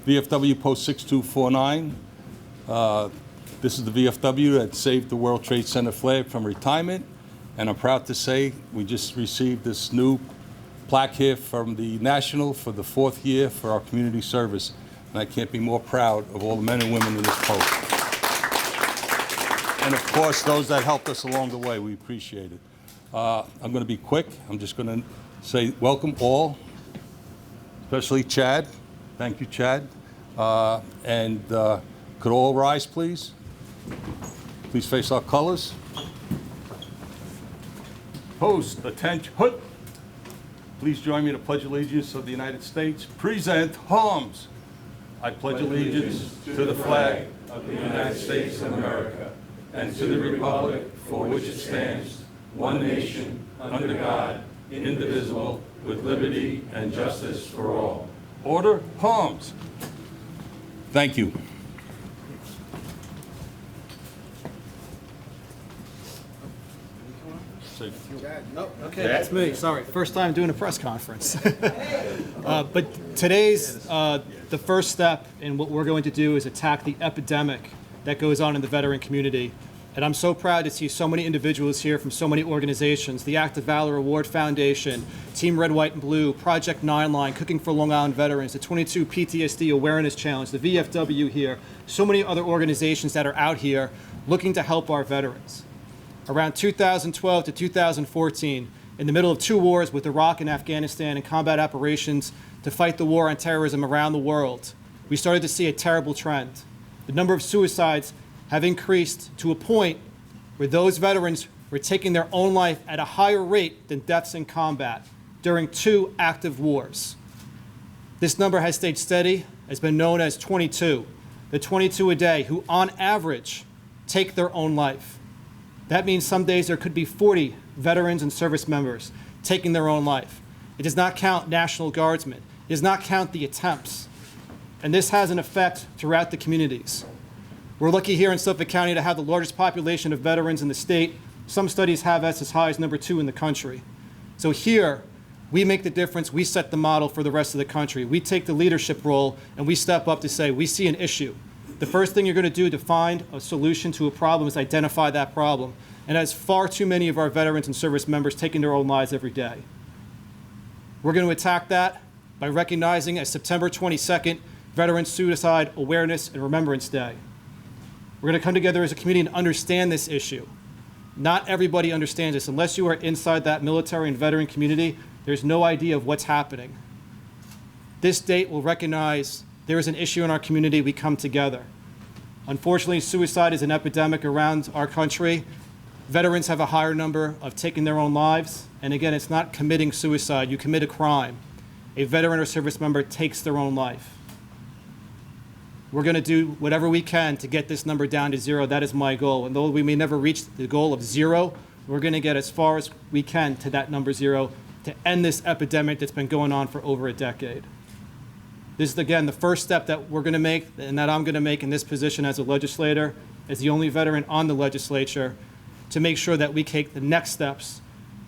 VFW Post 6249. This is the VFW that saved the World Trade Center flag from retirement. And I'm proud to say we just received this new plaque here from the National for the 4th year for our community service. And I can't be more proud of all the men and women in this post. And of course, those that helped us along the way, we appreciate it. I'm going to be quick. I'm just going to say welcome all, especially Chad. Thank you, Chad. Could all rise, please? Please face our colors. Post, attention, hut. Please join me in the Pledge of Allegiance of the United States. Present arms. I pledge allegiance to the flag of the United States of America and to the republic for which it stands, one nation, under God, indivisible, with liberty and justice for all. Order, arms. Thank you. No, okay, that's me. Sorry, first time doing a press conference. But today's the first step in what we're going to do is attack the epidemic that goes on in the veteran community. And I'm so proud to see so many individuals here from so many organizations: the Act of Valor Award Foundation, Team Red, White, and Blue, Project 9 Line, Cooking for Long Island Veterans, the 22 PTSD Awareness Challenge, the VFW here, so many other organizations that are out here looking to help our veterans. Around 2012 to 2014, in the middle of 2 wars with Iraq and Afghanistan and combat operations to fight the war on terrorism around the world, we started to see a terrible trend. The number of suicides have increased to a point where those veterans were taking their own life at a higher rate than deaths in combat during 2 active wars. This number has stayed steady, has been known as 22, the 22 a day who on average take their own life. That means some days there could be 40 veterans and service members taking their own life. It does not count National Guardsmen. It does not count the attempts. And this has an effect throughout the communities. We're lucky here in Suffolk County to have the largest population of veterans in the state. Some studies have us as high as number 2 in the country. So here, we make the difference. We set the model for the rest of the country. We take the leadership role and we step up to say, we see an issue. The first thing you're going to do to find a solution to a problem is identify that problem. And as far too many of our veterans and service members taking their own lives every day. We're going to attack that by recognizing as September 22nd, Veterans Suicide Awareness and Remembrance Day. We're going to come together as a community and understand this issue. Not everybody understands this. Unless you are inside that military and veteran community, there's no idea of what's happening. This date will recognize there is an issue in our community. We come together. Unfortunately, suicide is an epidemic around our country. Veterans have a higher number of taking their own lives. And again, it's not committing suicide. You commit a crime. A veteran or service member takes their own life. We're going to do whatever we can to get this number down to 0. That is my goal. And though we may never reach the goal of 0, we're going to get as far as we can to that number 0 to end this epidemic that's been going on for over a decade. This is, again, the first step that we're going to make and that I'm going to make in this position as a legislator, as the only veteran on the legislature, to make sure that we take the next steps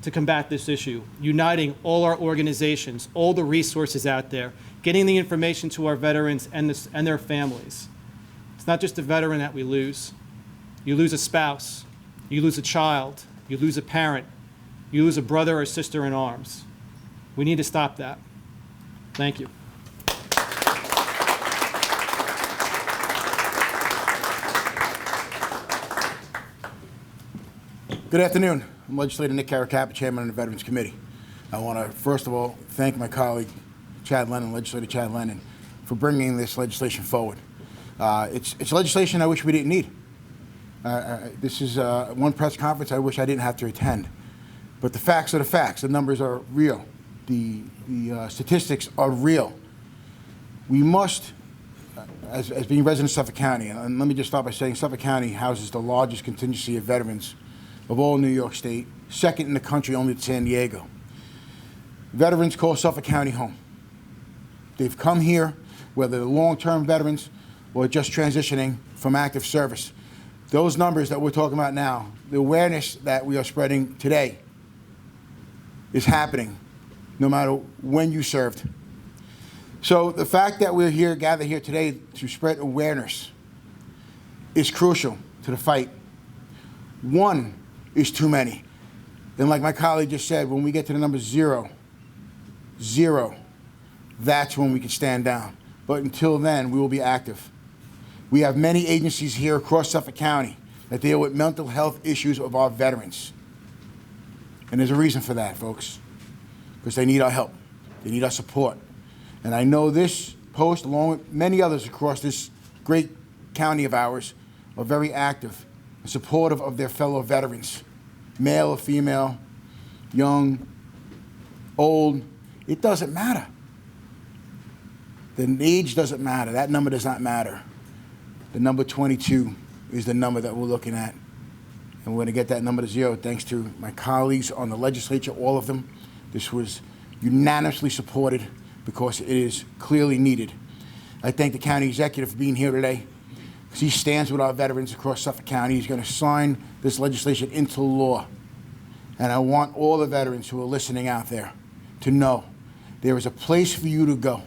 to combat this issue, uniting all our organizations, all the resources out there, getting the information to our veterans and their families. It's not just a veteran that we lose. You lose a spouse, you lose a child, you lose a parent, you lose a brother or sister in arms. We need to stop that. Thank you. Good afternoon. I'm Legislator Nick Caracappa, Chairman of the Veterans Committee. I want to, first of all, thank my colleague, Chad Lennon, Legislator Chad Lennon, for bringing this legislation forward. It's legislation I wish we didn't need. This is one press conference I wish I didn't have to attend. But the facts are the facts. The numbers are real. The statistics are real. We must, as being residents of Suffolk County, and let me just start by saying Suffolk County houses the largest contingency of veterans of all New York State, second in the country only to San Diego. Veterans call Suffolk County home. They've come here, whether they're long-term veterans or just transitioning from active service. Those numbers that we're talking about now, the awareness that we are spreading today is happening no matter when you served. So the fact that we're here, gathered here today to spread awareness is crucial to the fight. One is too many. And like my colleague just said, when we get to the number zero, that's when we can stand down. But until then, we will be active. We have many agencies here across Suffolk County that deal with mental health issues of our veterans. And there's a reason for that, folks, because they need our help. They need our support. And I know this post, along with many others across this great county of ours, are very active and supportive of their fellow veterans, male or female, young, old. It doesn't matter. The age doesn't matter. That number does not matter. The number 22 is the number that we're looking at. And we're going to get that number to zero thanks to my colleagues on the legislature, all of them. This was unanimously supported because it is clearly needed. I thank the county executive for being here today, because he stands with our veterans across Suffolk County. He's going to sign this legislation into law. And I want all the veterans who are listening out there to know there is a place for you to go.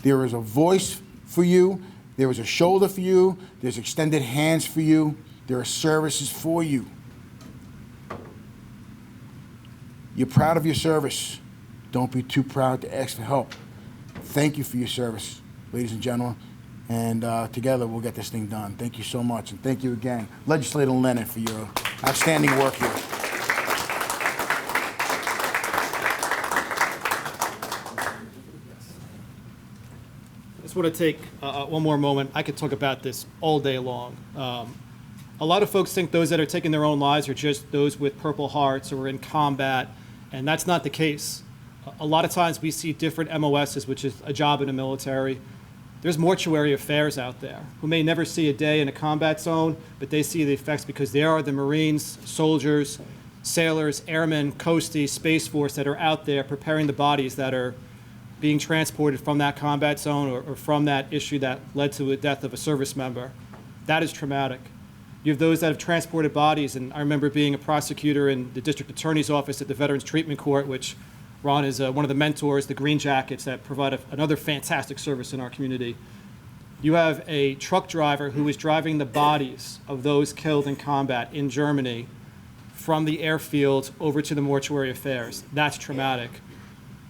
There is a voice for you. There is a shoulder for you. There's extended hands for you. There are services for you. You're proud of your service. Don't be too proud to ask for help. Thank you for your service, ladies and gentlemen. And together we'll get this thing done. Thank you so much. And thank you again, Legislator Lennon, for your outstanding work here. I just want to take one more moment. I could talk about this all day long. A lot of folks think those that are taking their own lives are just those with Purple Hearts or in combat, and that's not the case. A lot of times we see different MOSs, which is a job in the military. There's mortuary affairs out there who may never see a day in a combat zone, but they see the effects because they are the Marines, soldiers, sailors, airmen, coasties, Space Force that are out there preparing the bodies that are being transported from that combat zone or from that issue that led to the death of a service member. That is traumatic. You have those that have transported bodies, and I remember being a prosecutor in the district attorney's office at the Veterans Treatment Court, which Ron is one of the mentors, the Green Jackets, that provide another fantastic service in our community. You have a truck driver who is driving the bodies of those killed in combat in Germany from the airfield over to the mortuary affairs. That's traumatic.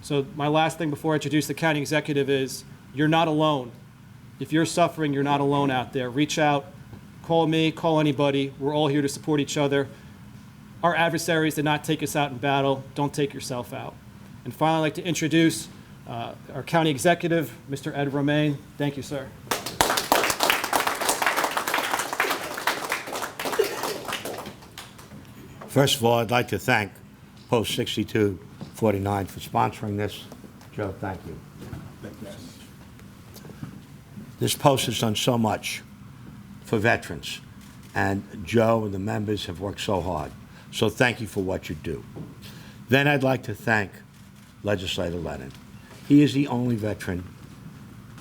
So my last thing before I introduce the county executive is, you're not alone. If you're suffering, you're not alone out there. Reach out, call me, call anybody. We're all here to support each other. Our adversaries did not take us out in battle. Don't take yourself out. And finally, I'd like to introduce our county executive, Mr. Ed Romaine. Thank you, sir. First of all, I'd like to thank Post 6249 for sponsoring this. Joe, thank you. This post has done so much for veterans, and Joe and the members have worked so hard. So thank you for what you do. Then I'd like to thank Legislator Lennon. He is the only veteran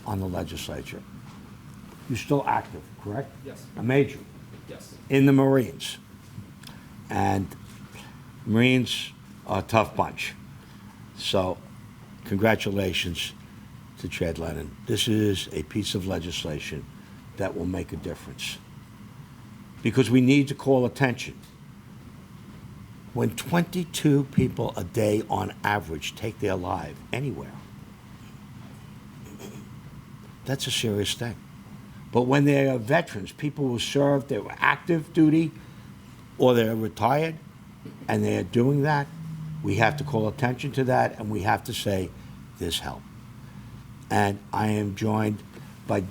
on the legislature. You're still active, correct? Yes. A major. Yes. In the Marines. And Marines are a tough bunch. So congratulations to Chad Lennon. This is a piece of legislation that will make a difference, because we need to call attention. When 22 people a day on average take their life anywhere, that's a serious thing. But when they are veterans, people who served, they were active duty, or they're retired, and they're doing that, we have to call attention to that, and we have to say, this help. And I am joined by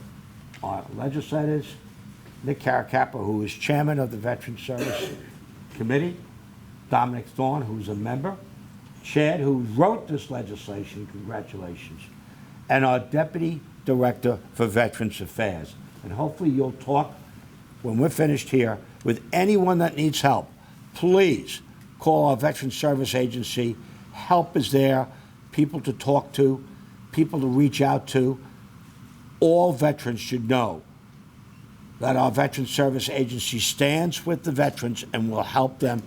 our legislators, Nick Caracappa, who is chairman of the Veterans Service Committee, Dominic Thorne, who's a member, Chad, who wrote this legislation, congratulations, and our Deputy Director for Veterans Affairs. And hopefully you'll talk, when we're finished here, with anyone that needs help. Please call our Veterans Service Agency. Help is there, people to talk to, people to reach out to. All veterans should know that our Veterans Service Agency stands with the veterans and will help them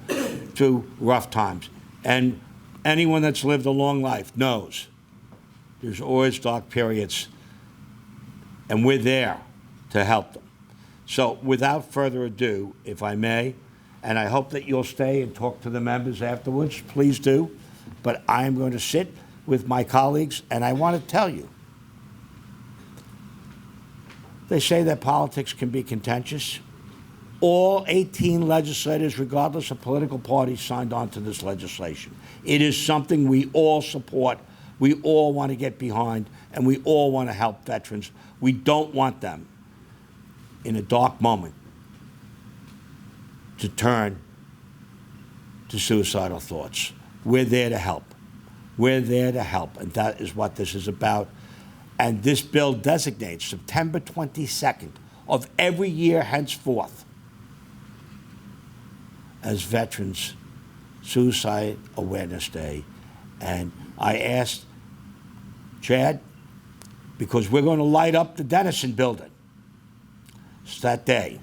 through rough times. And anyone that's lived a long life knows There's always dark periods, and we're there to help them. So without further ado, if I may, and I hope that you'll stay and talk to the members afterwards, please do. But I'm going to sit with my colleagues, and I want to tell you, they say that politics can be contentious. All 18 legislators, regardless of political party, signed on to this legislation. It is something we all support, we all want to get behind, and we all want to help veterans. We don't want them, in a dark moment, to turn to suicidal thoughts. We're there to help. We're there to help, and that is what this is about. And this bill designates September 22nd of every year henceforth as Veterans Suicide Awareness Day. And I asked Chad, because we're going to light up the Dennison building. It's that day.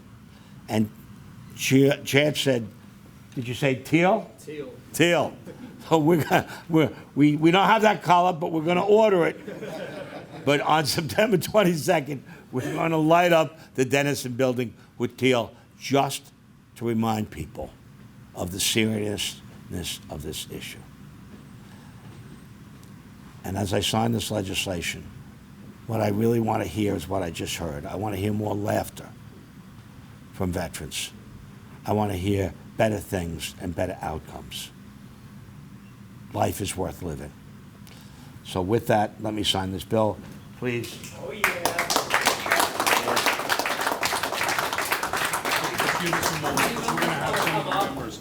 And Chad said, did you say teal? Teal. Teal. So we don't have that color, but we're going to order it. But on September 22nd, we're going to light up the Dennison building with teal, just to remind people of the seriousness of this issue. And as I sign this legislation, what I really want to hear is what I just heard. I want to hear more laughter from veterans. I want to hear better things and better outcomes. Life is worth living. So with that, let me sign this bill, please. Oh, yeah. Give us a moment, 'cause we're going to have some of the members.